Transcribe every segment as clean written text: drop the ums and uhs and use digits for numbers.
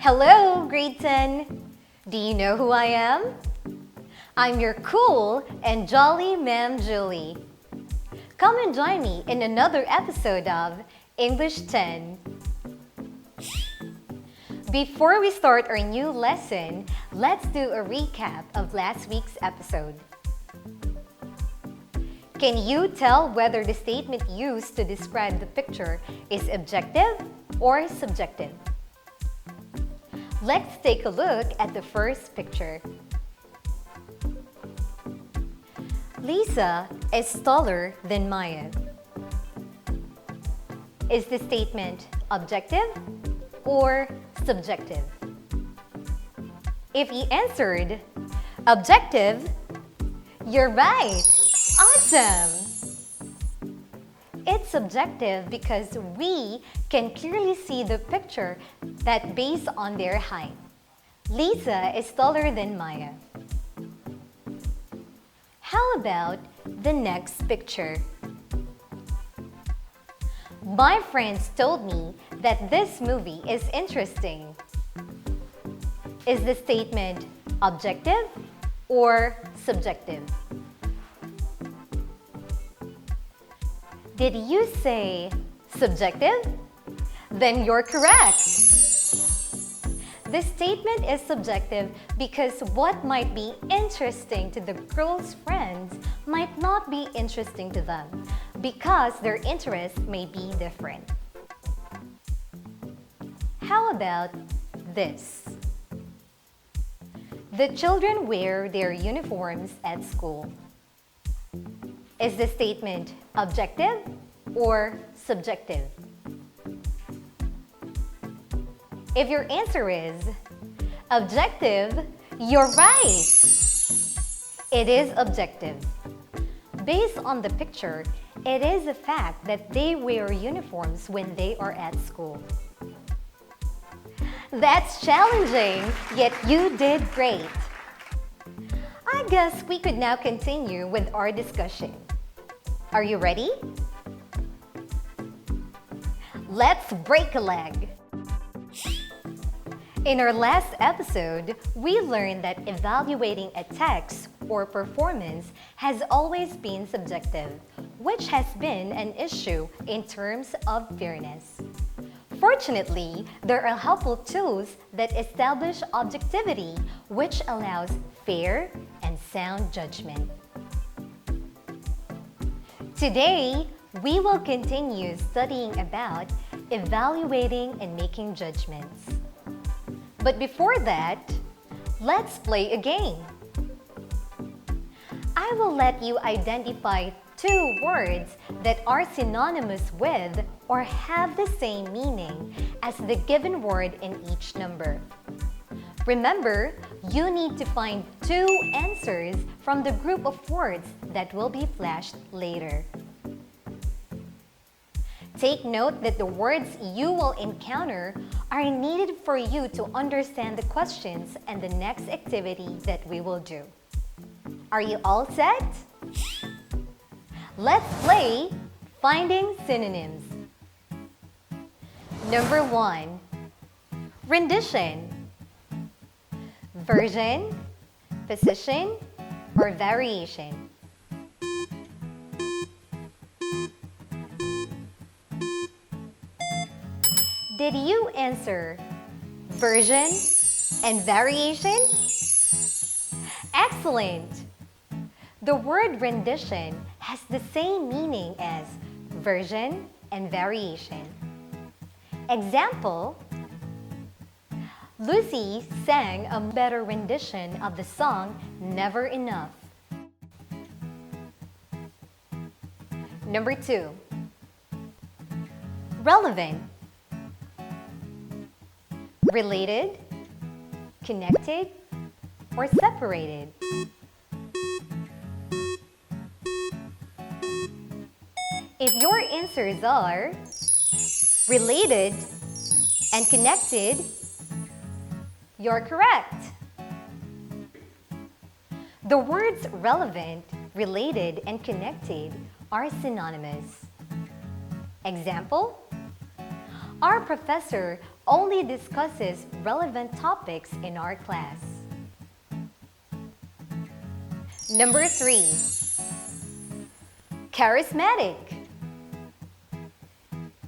Hello, grade 10! Do you know who I am? I'm your cool and jolly Ma'am Julie. Come and join me in another episode of English 10. Before we start our new lesson, let's do a recap of last week's episode. Can you tell whether the statement used to describe the picture is objective or subjective? Let's take a look at the first picture. Lisa is taller than Maya. Is the statement objective or subjective? If you answered objective, you're right! Awesome! It's subjective because we can clearly see the picture that based on their height. Lisa is taller than Maya. How about the next picture? My friends told me that this movie is interesting. Is the statement objective or subjective? Did you say subjective? Then you're correct. This statement is subjective because what might be interesting to the girl's friends might not be interesting to them because their interests may be different. How about this? The children wear their uniforms at school. Is the statement objective or subjective? If your answer is objective, you're right! It is objective. Based on the picture, it is a fact that they wear uniforms when they are at school. That's challenging, yet you did great. I guess we could now continue with our discussion. Are you ready? Let's break a leg. In our last episode, we learned that evaluating a text or performance has always been subjective, which has been an issue in terms of fairness. Fortunately, there are helpful tools that establish objectivity, which allows fair and sound judgment. Today, we will continue studying about evaluating and making judgments. But before that, let's play a game. I will let you identify two words that are synonymous with or have the same meaning as the given word in each number. Remember, you need to find two answers from the group of words that will be flashed later. Take note that the words you will encounter are needed for you to understand the questions and the next activity that we will do. Are you all set? Let's play Finding Synonyms. Number 1. Rendition. Version, position, or variation. Did you answer version and variation? Excellent! The word rendition has the same meaning as version and variation. Example: Lucy sang a better rendition of the song Never Enough. Number 2. Relevant. Related, connected, or separated. If your answers are related and connected, you're correct. The words relevant, related, and connected are synonymous. Example: Our professor only discusses relevant topics in our class. Number 3. Charismatic.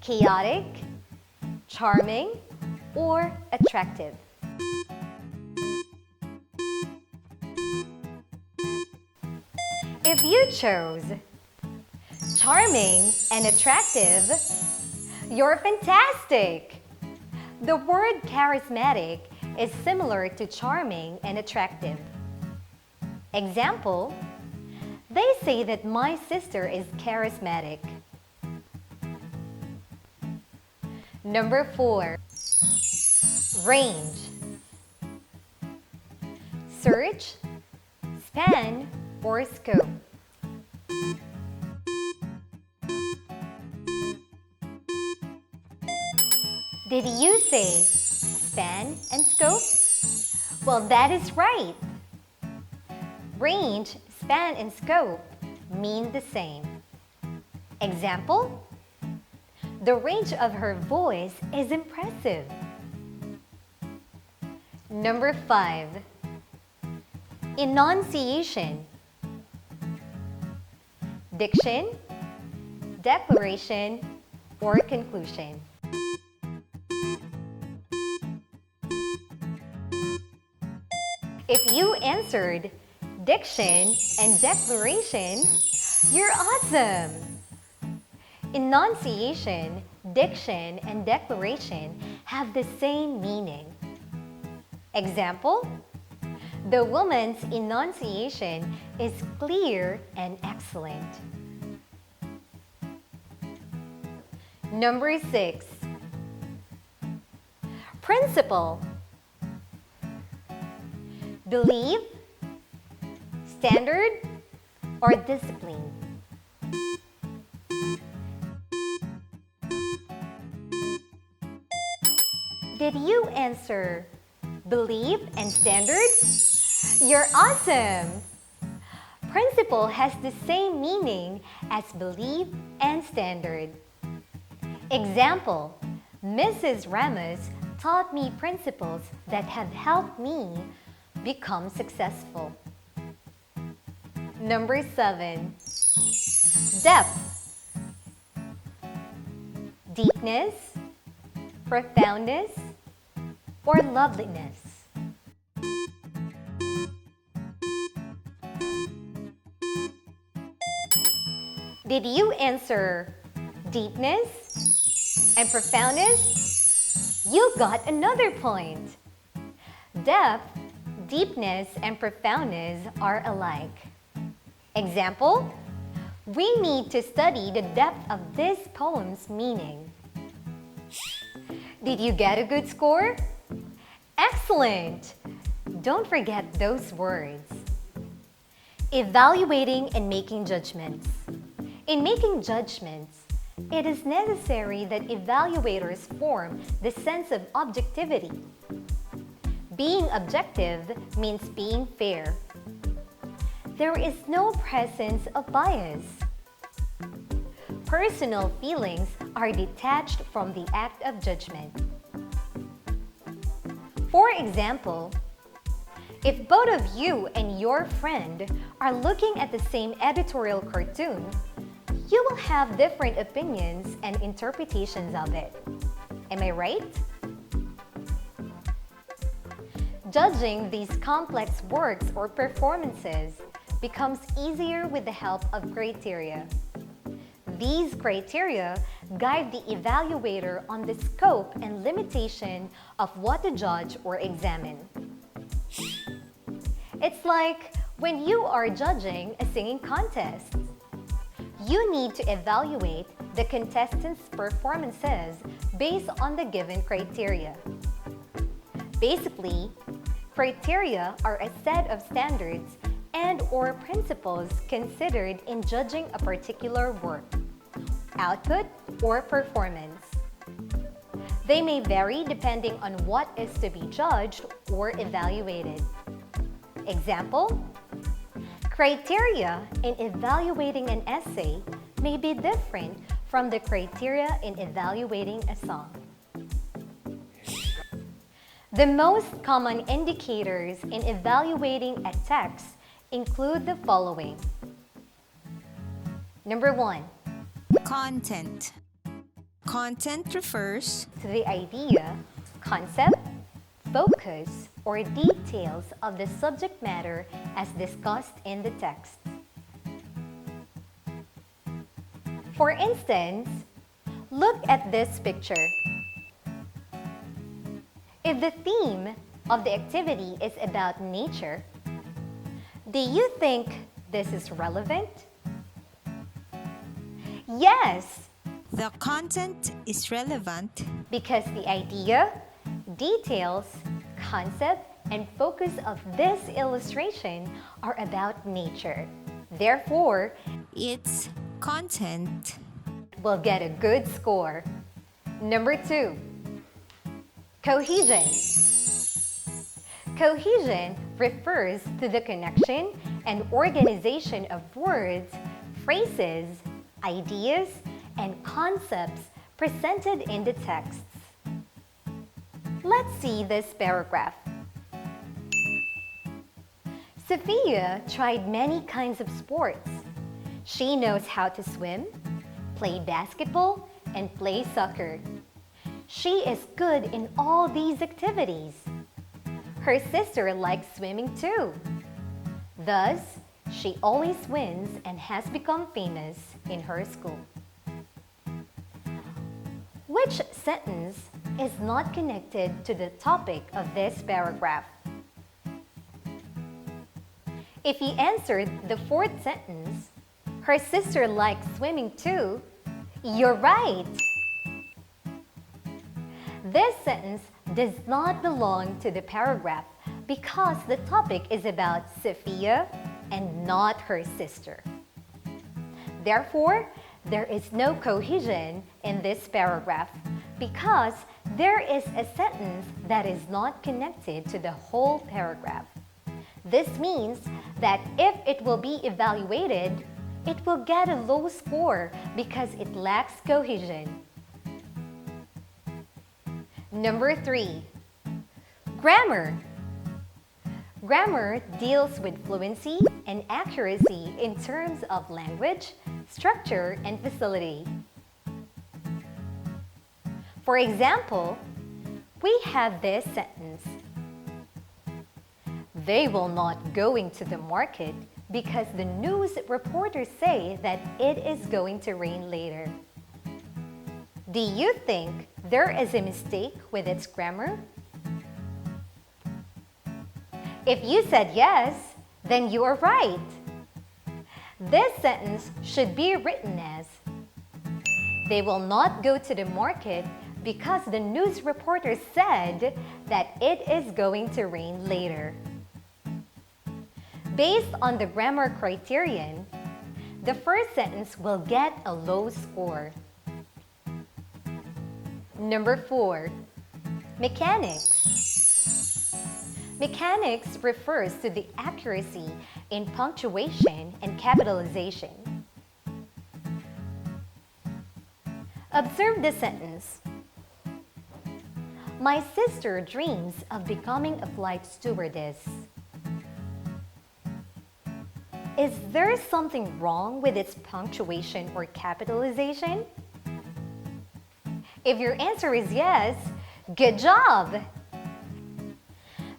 Chaotic, charming, or attractive. If you chose charming and attractive, you're fantastic! The word charismatic is similar to charming and attractive. Example, they say that my sister is charismatic. Number 4. Range. Search, span, or scope. Did you say span and scope? Well, that is right. Range, span, and scope mean the same. Example, the range of her voice is impressive. Number 5. Enunciation. Diction, declaration, or conclusion. If you answered diction and declaration, you're awesome! Enunciation, diction, and declaration have the same meaning. Example, the woman's enunciation is clear and excellent. Number 6. Principle. Belief, standard, or discipline. Did you answer belief and standard? You're awesome! Principle has the same meaning as belief and standard. Example, Mrs. Ramos taught me principles that have helped me become successful. Number 7. Depth. Deepness, profoundness, or loveliness. Did you answer deepness and profoundness? You got another point. Depth, deepness, and profoundness are alike. Example, we need to study the depth of this poem's meaning. Did you get a good score? Excellent! Don't forget those words. Evaluating and making judgments. In making judgments, it is necessary that evaluators form the sense of objectivity. Being objective means being fair. There is no presence of bias. Personal feelings are detached from the act of judgment. For example, if both of you and your friend are looking at the same editorial cartoon, you will have different opinions and interpretations of it. Am I right? Judging these complex works or performances becomes easier with the help of criteria. These criteria guide the evaluator on the scope and limitation of what to judge or examine. It's like when you are judging a singing contest. You need to evaluate the contestants' performances based on the given criteria. Basically, criteria are a set of standards and/or principles considered in judging a particular work, output, or performance. They may vary depending on what is to be judged or evaluated. Example, criteria in evaluating an essay may be different from the criteria in evaluating a song. The most common indicators in evaluating a text include the following. Number 1. Content. Content refers To the idea, concept, focus, or details of the subject matter as discussed in the text. For instance, look at this picture. If the theme of the activity is about nature, do you think this is relevant? Yes, the content is relevant because the idea, details, concept, and focus of this illustration are about nature. Therefore, its content will get a good score. Number 2. Cohesion. Cohesion refers to the connection and organization of words, phrases, ideas, and concepts presented in the texts. Let's see this paragraph. Sophia tried many kinds of sports. She knows how to swim, play basketball, and play soccer. She is good in all these activities. Her sister likes swimming too. Thus, she always wins and has become famous in her school. Which sentence is not connected to the topic of this paragraph? If he answered the fourth sentence, her sister likes swimming too, you're right. This sentence does not belong to the paragraph because the topic is about Sophia and not her sister. Therefore, there is no cohesion in this paragraph because there is a sentence that is not connected to the whole paragraph. This means that if it will be evaluated, it will get a low score because it lacks cohesion. Number 3. Grammar. Grammar deals with fluency and accuracy in terms of language, structure, and facility. For example, we have this sentence. They will not going to the market because the news reporters say that it is going to rain later. Do you think there is a mistake with its grammar? If you said yes, then you are right. This sentence should be written as, they will not go to the market because the news reporter said that it is going to rain later. Based on the grammar criterion, the first sentence will get a low score. Number 4. Mechanics. Mechanics refers to the accuracy in punctuation and capitalization. Observe the sentence. My sister dreams of becoming a flight stewardess. Is there something wrong with its punctuation or capitalization? If your answer is yes, good job!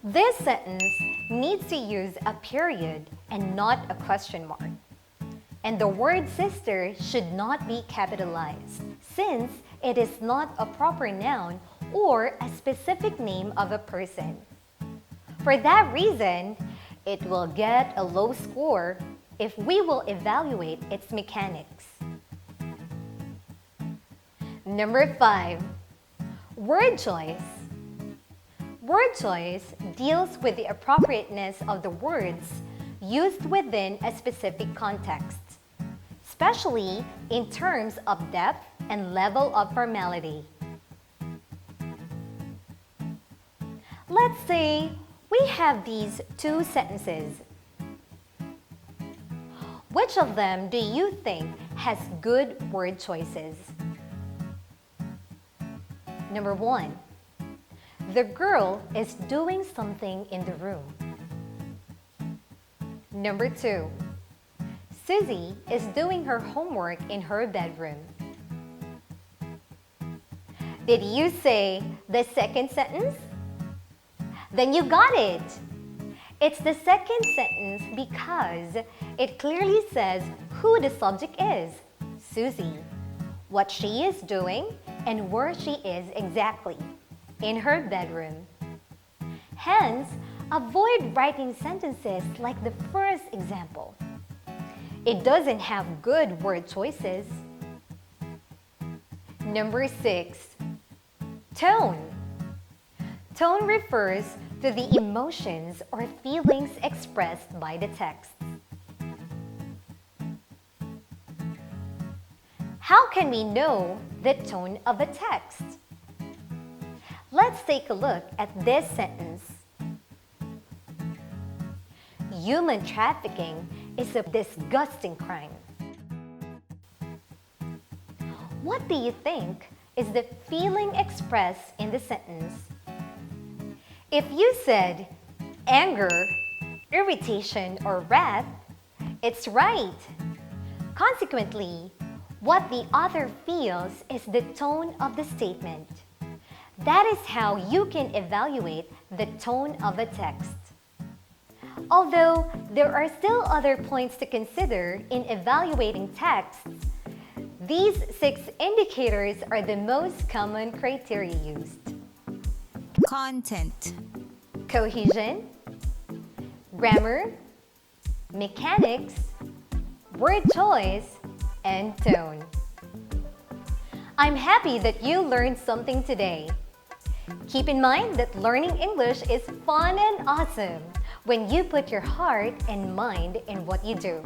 This sentence needs to use a period and not a question mark. And the word sister should not be capitalized since it is not a proper noun or a specific name of a person. For that reason, it will get a low score if we will evaluate its mechanics. Number 5. Word choice. Word choice deals with the appropriateness of the words used within a specific context, especially in terms of depth and level of formality. Let's say we have these two sentences. Which of them do you think has good word choices? Number 1. The girl is doing something in the room. Number 2. Susie is doing her homework in her bedroom. Did you say the second sentence? Then you got it! It's the second sentence because it clearly says who the subject is, Susie, what she is doing, and where she is exactly, in her bedroom. Hence, avoid writing sentences like the first example. It doesn't have good word choices. Number 6. Tone. Tone refers to the emotions or feelings expressed by the text. How can we know the tone of a text? Let's take a look at this sentence. Human trafficking is a disgusting crime. What do you think is the feeling expressed in the sentence? If you said anger, irritation, or wrath, it's right. Consequently, what the author feels is the tone of the statement. That is how you can evaluate the tone of a text. Although there are still other points to consider in evaluating texts, these 6 indicators are the most common criteria used. Content. Cohesion, grammar, mechanics, word choice, and tone. I'm happy that you learned something today. Keep in mind that learning English is fun and awesome when you put your heart and mind in what you do.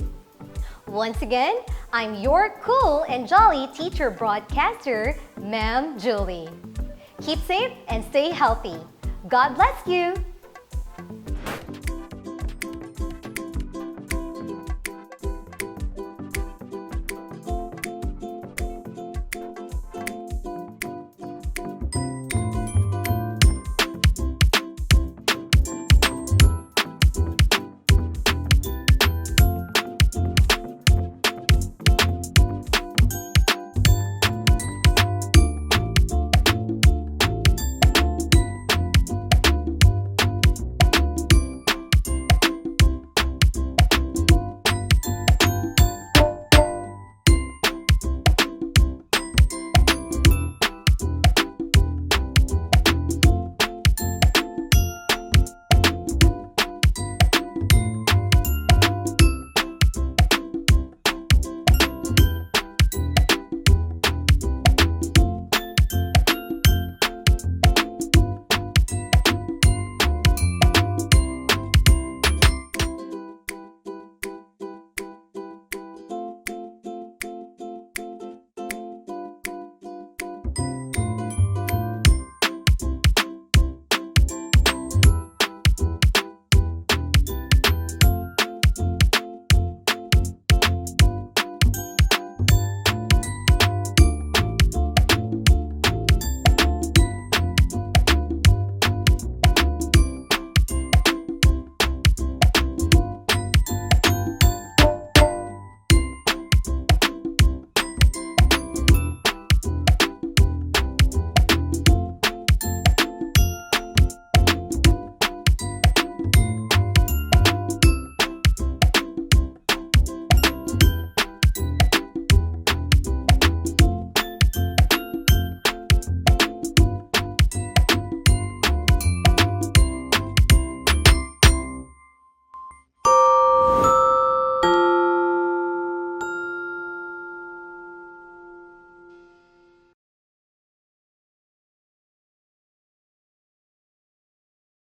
Once again, I'm your cool and jolly teacher broadcaster, Ma'am Julie. Keep safe and stay healthy. God bless you!